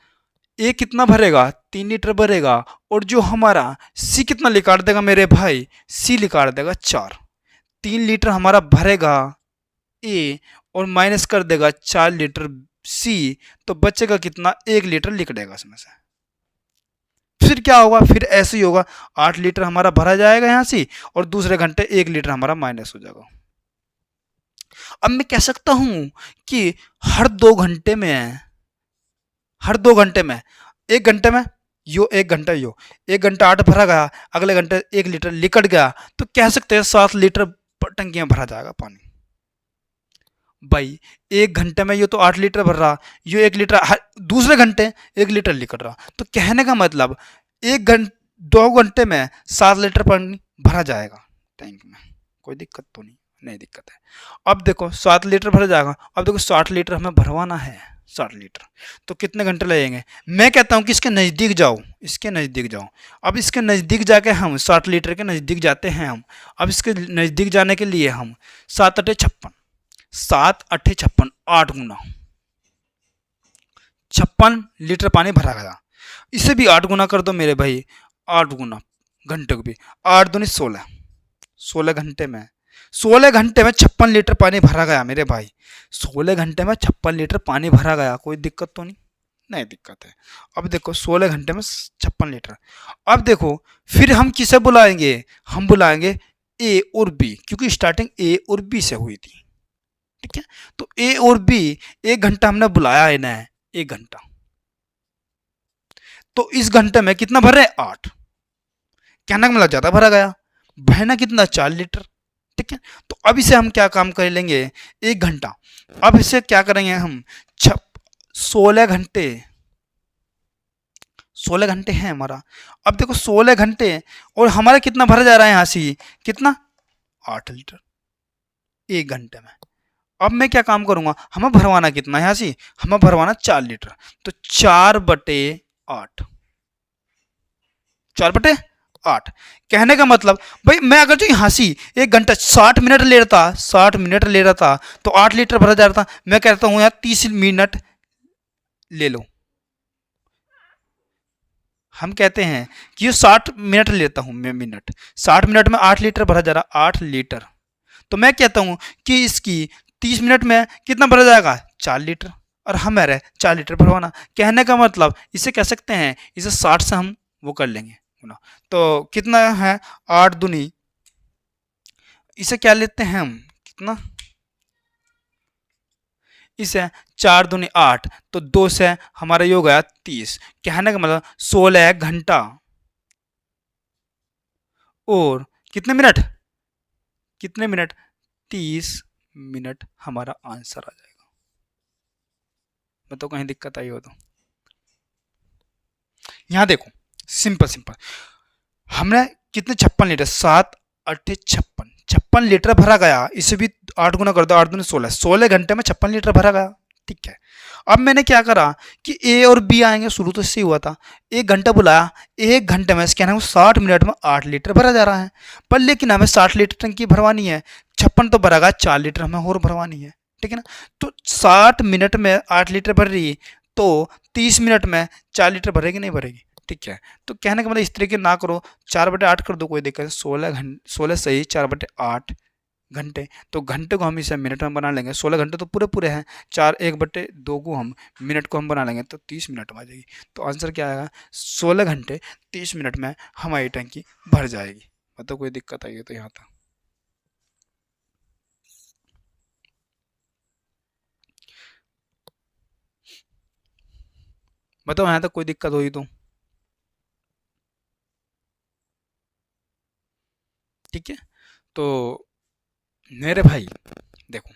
Speaker 1: ए कितना भरेगा, 3 लीटर भरेगा। और जो हमारा सी कितना निकाल देगा मेरे भाई, सी निकाल देगा 4। 3 लीटर हमारा भरेगा ए और माइनस कर देगा 4 लीटर सी, तो बचेगा कितना, 1 लीटर निकलेगा इसमें से। फिर क्या होगा, फिर ऐसे ही होगा, 8 लीटर हमारा भरा जाएगा यहाँ से और दूसरे घंटे 1 लीटर हमारा माइनस हो जाएगा। अब मैं कह सकता हूं कि हर 2 घंटे में, हर 2 घंटे में, 1 घंटे में यो 1 घंटा यो 1 घंटा 8 भरा गया, अगले घंटे 1 लीटर लिकट गया, तो कह सकते हैं 7 लीटर टंकी में भरा जाएगा पानी। भाई 1 घंटे में ये तो 8 लीटर भर रहा, यो 1 लीटर, दूसरे घंटे 1 लीटर लिकट रहा। तो कहने का मतलब 2 घंटे में 7 लीटर पानी भरा जाएगा टैंक में। कोई दिक्कत तो नहीं दिक्कत है। अब देखो 7 लीटर भरा जाएगा। अब देखो 60 लीटर हमें भरवाना है, 60 लीटर तो कितने घंटे लगेंगे। मैं कहता हूँ कि इसके नज़दीक जाओ, इसके नज़दीक जाओ। अब इसके नज़दीक जाके हम 60 लीटर के नज़दीक जाते हैं हम। अब इसके नज़दीक जाने के लिए हम 7 अठे 56, 7 अठे 56, 8 गुना 56 लीटर पानी भरा गया। इसे भी 8 गुना कर दो मेरे भाई, 8 गुना घंटे को भी, 8 दूनी 16, 16 घंटे में, 16 घंटे में 56 लीटर पानी भरा गया मेरे भाई। 16 घंटे में 56 लीटर पानी भरा गया। कोई दिक्कत तो नहीं दिक्कत है। अब देखो 16 घंटे में 56 लीटर। अब देखो फिर हम किसे बुलाएंगे, हम बुलाएंगे ए और बी, क्योंकि स्टार्टिंग ए और बी से हुई थी। ठीक है, तो ए और बी 1 घंटा हमने बुलाया है ना, 1 घंटा। तो इस घंटे में कितना भर रहे हैं, 8। कहना का मतलब ज्यादा भरा गया, बहना कितना, 4 लीटर। ठीक है, तो अब इसे हम क्या काम कर लेंगे, 1 घंटा। अब इसे क्या करेंगे हम, 16 घंटे, 16 घंटे हैं हमारा। अब देखो 16 घंटे और हमारा कितना भरा जा रहा है यहाँ से, कितना, 8 लीटर 1 घंटे में। अब मैं क्या काम करूंगा, हमें भरवाना कितना है यहाँ से, हमें भरवाना 4 लीटर। तो 4/8, 4/8। कहने का मतलब भाई मैं अगर जो यहाँ से 1 घंटा 60 मिनट ले रहा था, 60 मिनट ले रहा था, तो 8 लीटर भरा जा रहा था। मैं कहता हूँ यार 30 मिनट ले लो। हम कहते हैं कि ये 60 मिनट लेता हूँ मैं, मिनट 60 मिनट में 8 लीटर भरा जा रहा, 8 लीटर। तो मैं कहता हूँ कि इसकी 30 मिनट में कितना भरा जाएगा, 4 लीटर। और हमारे 4 लीटर भरवाना। कहने का मतलब इसे कह सकते हैं, इसे 60 से हम वो कर लेंगे ना, तो कितना है, 8 दूनी, इसे क्या लेते हैं हम, कितना, इसे 4 दूनी 8, तो 2 से हमारा ये हो गया 30। कहने का मतलब 16 घंटा और कितने मिनट, कितने मिनट, 30 मिनट हमारा आंसर आ जाएगा। बताओ कहीं दिक्कत आई हो तो। यहां देखो सिंपल सिंपल, हमने कितने 56 लीटर, 7 8 56, 56 लीटर भरा गया। इसे भी 8 गुना कर दो, 8 दूनी 16, 16 घंटे में 56 लीटर भरा गया। ठीक है, अब मैंने क्या करा कि ए और बी आएंगे, शुरू तो इससे हुआ था, 1 घंटा बुलाया, 1 घंटे में क्या है 60 मिनट में 8 लीटर भरा जा रहा है। पर लेकिन हमें 60 लीटर टंकी भरवानी है, 56 तो भरा गया, 4 लीटर हमें और भरवानी है। ठीक है ना, तो 60 मिनट में 8 लीटर भर रही है, तो 30 मिनट में 4 लीटर भरेगी नहीं भरेगी। ठीक है, तो कहने का मतलब इस तरीके ना करो, 4/8 कर दो, कोई दिक्कत नहीं। 16 घंटे, 16 सही, 4/8 घंटे। तो घंटे को हम इसे मिनट में बना लेंगे, 16 घंटे तो पूरे पूरे हैं, 4 1/2 को हम मिनट को हम बना लेंगे, तो 30 मिनट में आ जाएगी। तो आंसर क्या आएगा, 16 घंटे 30 मिनट में हमारी टंकी भर जाएगी। मतलब कोई दिक्कत आई है तो यहाँ तक। बताओ यहाँ तक कोई दिक्कत हुई तो। ठीक है, तो मेरे भाई देखो,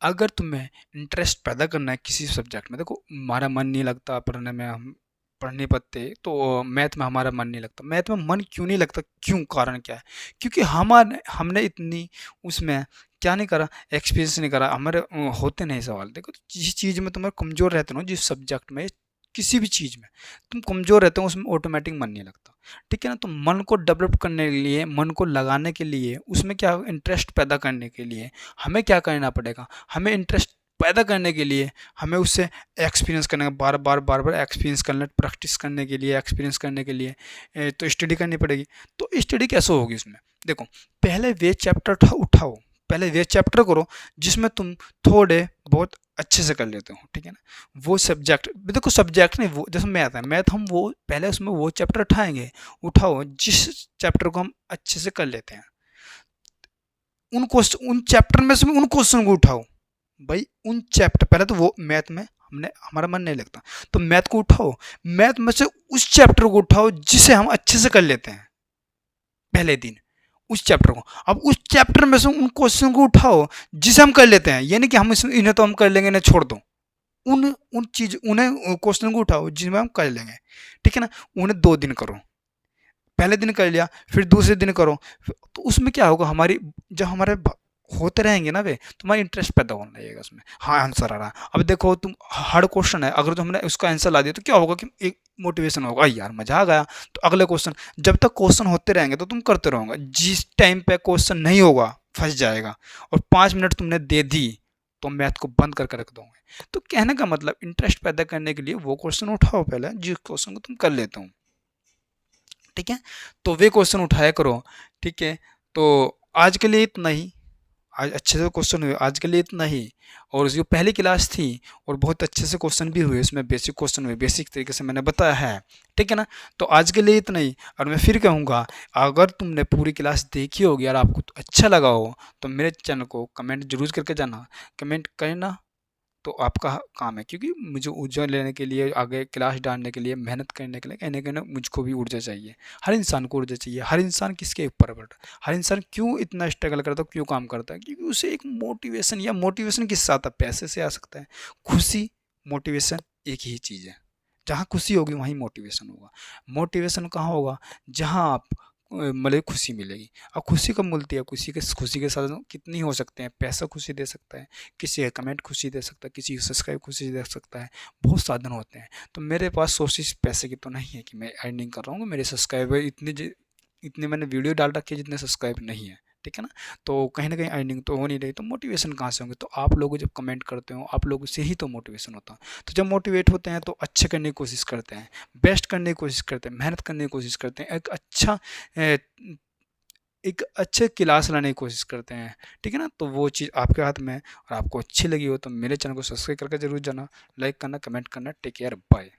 Speaker 1: अगर तुम्हें इंटरेस्ट पैदा करना है किसी सब्जेक्ट में, देखो हमारा मन नहीं लगता पढ़ने में, हम पढ़ नहीं पाते तो मैथ में हमारा मन नहीं लगता। मैथ में मन क्यों नहीं लगता, क्यों, कारण क्या है? क्योंकि हमारे हमने इतनी उसमें क्या नहीं करा, एक्सपीरियंस नहीं करा, हमारे होते नहीं सवाल। देखो जिस चीज़ में तुम्हारे कमज़ोर रहते हो, जिस सब्जेक्ट में, किसी भी चीज़ में तुम कमज़ोर रहते हो, उसमें ऑटोमेटिक मन नहीं लगता। ठीक है ना? तो मन को डेवलप करने के लिए, मन को लगाने के लिए, उसमें क्या इंटरेस्ट पैदा करने के लिए हमें क्या करना पड़ेगा? हमें इंटरेस्ट पैदा करने के लिए हमें उससे एक्सपीरियंस करने का, बार बार एक्सपीरियंस करना, प्रैक्टिस करने के लिए, एक्सपीरियंस करने के लिए तो स्टडी करनी पड़ेगी। तो स्टडी कैसे होगी उसमें? देखो, पहले वे चैप्टर उठाओ, पहले वे चैप्टर करो जिसमें तुम थोड़े बहुत अच्छे से कर लेते हो। ठीक है ना? वो सब्जेक्ट, देखो सब्जेक्ट नहीं, वो जैसे मैथ है, मैथ हम वो पहले उसमें वो चैप्टर उठाओ जिस चैप्टर को हम अच्छे से कर लेते हैं। उन चैप्टर में से उन क्वेश्चन को उठाओ भाई। उन चैप्टर, पहले तो वो मैथ में हमने हमारा मन नहीं लगता, तो मैथ को उठाओ, मैथ में से उस चैप्टर को उठाओ जिसे हम अच्छे से कर लेते हैं पहले दिन, उस चैप्टर को। अब उस चैप्टर में से उन क्वेश्चन को उठाओ जिसे हम कर लेते हैं, यानी कि हम इसमें इन्हें तो हम कर लेंगे, इन्हें छोड़ दो। उन्हें क्वेश्चन को उठाओ जिसमें हम कर लेंगे। ठीक है ना? उन्हें 2 दिन करो, पहले दिन कर लिया, फिर दूसरे दिन करो, तो उसमें क्या होगा, हमारी जब हमारे होते रहेंगे ना वे, तुम्हारा इंटरेस्ट पैदा होने लगेगा उसमें। हाँ, आंसर आ रहा है। अब देखो तुम, हार्ड क्वेश्चन है, अगर तुमने उसका आंसर ला दिया तो क्या होगा कि एक मोटिवेशन होगा, यार मजा आ गया, तो अगले क्वेश्चन। जब तक क्वेश्चन होते रहेंगे तो तुम करते रहोगे, जिस टाइम पे क्वेश्चन नहीं होगा फंस जाएगा, और 5 मिनट तुमने दे दी तो मैथ को बंद करके रख दोगे। तो कहने का मतलब, इंटरेस्ट पैदा करने के लिए वो क्वेश्चन उठाओ पहले जिस क्वेश्चन को तुम कर लेते हो। ठीक है? तो वे क्वेश्चन उठाया करो। ठीक है? तो आज के लिए इतना ही। आज अच्छे से क्वेश्चन हुए, आज के लिए इतना ही। और जो पहली क्लास थी, और बहुत अच्छे से क्वेश्चन भी हुए, इसमें बेसिक क्वेश्चन हुए, बेसिक तरीके से मैंने बताया है। ठीक है ना? तो आज के लिए इतना ही। और मैं फिर कहूँगा, अगर तुमने पूरी क्लास देखी होगी और आपको तो अच्छा लगा हो, तो मेरे चैनल को कमेंट जरूर करके जाना, कमेंट करना तो आपका काम है, क्योंकि मुझे ऊर्जा लेने के लिए, आगे क्लास डालने के लिए, मेहनत करने के लिए, कहीं ना कहीं मुझको भी ऊर्जा चाहिए। हर इंसान को ऊर्जा चाहिए। हर इंसान किसके ऊपर बैठा, हर इंसान क्यों इतना स्ट्रगल करता है, क्यों काम करता है? क्योंकि उसे एक मोटिवेशन, या मोटिवेशन किस साथ है, पैसे से आ सकता है। खुशी, मोटिवेशन एक ही चीज़ है। जहाँ खुशी होगी वहीं मोटिवेशन होगा। मोटिवेशन कहाँ होगा? जहाँ आप मतलब खुशी मिलेगी। अब खुशी कब मिलती है? खुशी के साथ कितनी हो सकते हैं। पैसा खुशी दे सकता है, किसी का कमेंट खुशी दे सकता है, किसी का सब्सक्राइब खुशी दे सकता है, बहुत साधन होते हैं। तो मेरे पास सोर्सेस पैसे की तो नहीं है कि मैं अर्निंग कर रहा हूँ। मेरे सब्सक्राइबर इतने मैंने वीडियो डाल रखी है जितने सब्सक्राइब नहीं है। ठीक है ना? तो कहीं ना कहीं अर्निंग तो हो नहीं रही, तो मोटिवेशन कहाँ से होंगे? तो आप लोग जब कमेंट करते हो, आप लोगों से ही तो मोटिवेशन होता है। तो जब मोटिवेट होते हैं तो अच्छे करने की कोशिश करते हैं, बेस्ट करने की कोशिश करते हैं, मेहनत करने की कोशिश करते हैं, एक अच्छे क्लास लाने की कोशिश करते हैं। ठीक है ना? तो वो चीज़ आपके हाथ में है, और आपको अच्छी लगी हो तो मेरे चैनल को सब्सक्राइब करके जरूर जाना, लाइक करना, कमेंट करना। Take care, bye.